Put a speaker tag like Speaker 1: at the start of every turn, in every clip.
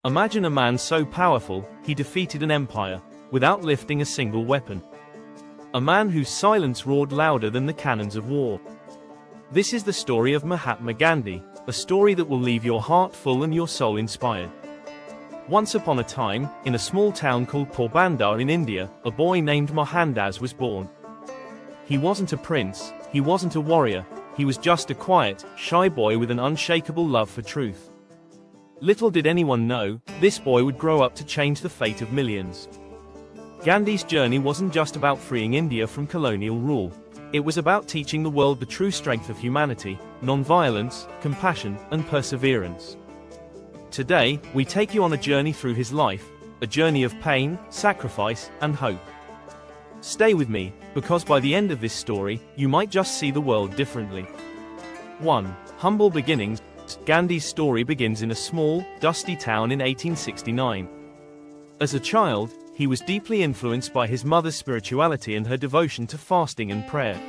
Speaker 1: Imagine a man so powerful, he defeated an empire, without lifting a single weapon. A man whose silence roared louder than the cannons of war. This is the story of Mahatma Gandhi, a story that will leave your heart full and your soul inspired. Once upon a time, in a small town called Porbandar in India, a boy named Mohandas was born. He wasn't a prince, he wasn't a warrior, he was just a quiet, shy boy with an unshakable love for truth. Little did anyone know, this boy would grow up to change the fate of millions. Gandhi's journey wasn't just about freeing India from colonial rule. It was about teaching the world the true strength of humanity, non-violence, compassion, and perseverance. Today, we take you on a journey through his life, a journey of pain, sacrifice, and hope. Stay with me, because by the end of this story, you might just see the world differently. 1. Humble beginnings. Gandhi's story begins in a small, dusty town in 1869. As a child, he was deeply influenced by his mother's spirituality and her devotion to fasting and prayer.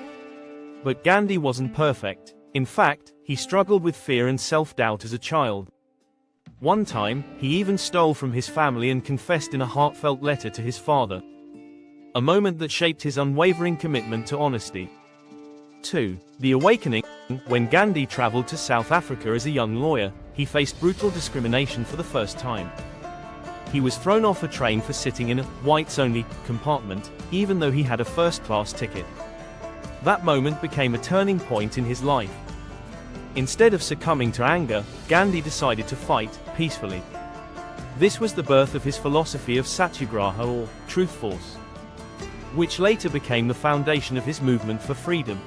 Speaker 1: But Gandhi wasn't perfect. In fact, he struggled with fear and self-doubt as a child. One time, he even stole from his family and confessed in a heartfelt letter to his father. A moment that shaped his unwavering commitment to honesty. 2. The awakening. When Gandhi traveled to South Africa as a young lawyer, he faced brutal discrimination for the first time. He was thrown off a train for sitting in a whites-only compartment, even though he had a first-class ticket. That moment became a turning point in his life. Instead of succumbing to anger, Gandhi decided to fight peacefully. This was the birth of his philosophy of satyagraha, or truth force, which later became the foundation of his movement for freedom.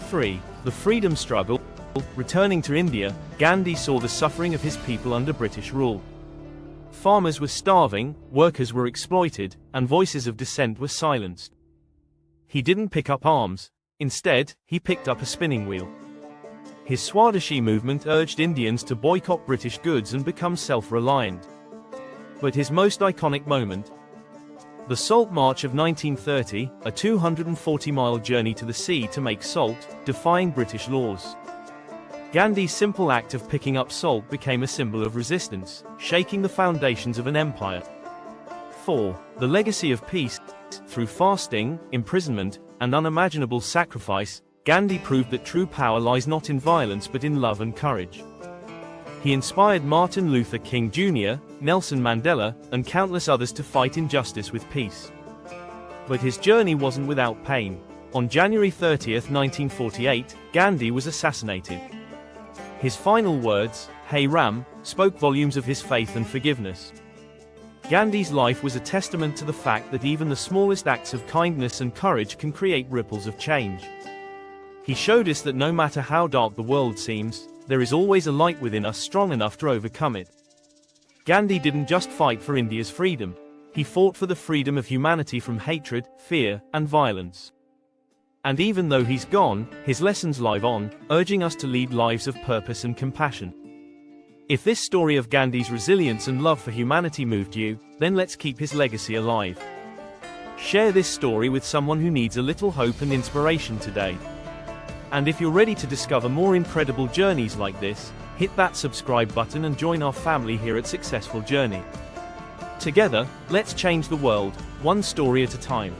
Speaker 1: 3. The freedom struggle. Returning to India, Gandhi saw the suffering of his people under British rule. Farmers were starving, workers were exploited, and voices of dissent were silenced. He didn't pick up arms. Instead, he picked up a spinning wheel. His Swadeshi movement urged Indians to boycott British goods and become self-reliant. But his most iconic moment, the Salt March of 1930, a 240-mile journey to the sea to make salt, defying British laws. Gandhi's simple act of picking up salt became a symbol of resistance, shaking the foundations of an empire. 4. The legacy of peace. Through fasting, imprisonment, and unimaginable sacrifice, Gandhi proved that true power lies not in violence but in love and courage. He inspired Martin Luther King Jr., Nelson Mandela, and countless others to fight injustice with peace. But his journey wasn't without pain. On January 30, 1948, Gandhi was assassinated. His final words, "Hey Ram," spoke volumes of his faith and forgiveness. Gandhi's life was a testament to the fact that even the smallest acts of kindness and courage can create ripples of change. He showed us that no matter how dark the world seems, there is always a light within us strong enough to overcome it. Gandhi didn't just fight for India's freedom. He fought for the freedom of humanity from hatred, fear, and violence. And even though he's gone, his lessons live on, urging us to lead lives of purpose and compassion. If this story of Gandhi's resilience and love for humanity moved you, then let's keep his legacy alive. Share this story with someone who needs a little hope and inspiration today. And if you're ready to discover more incredible journeys like this, hit that subscribe button and join our family here at Successful Journey. Together, let's change the world, one story at a time.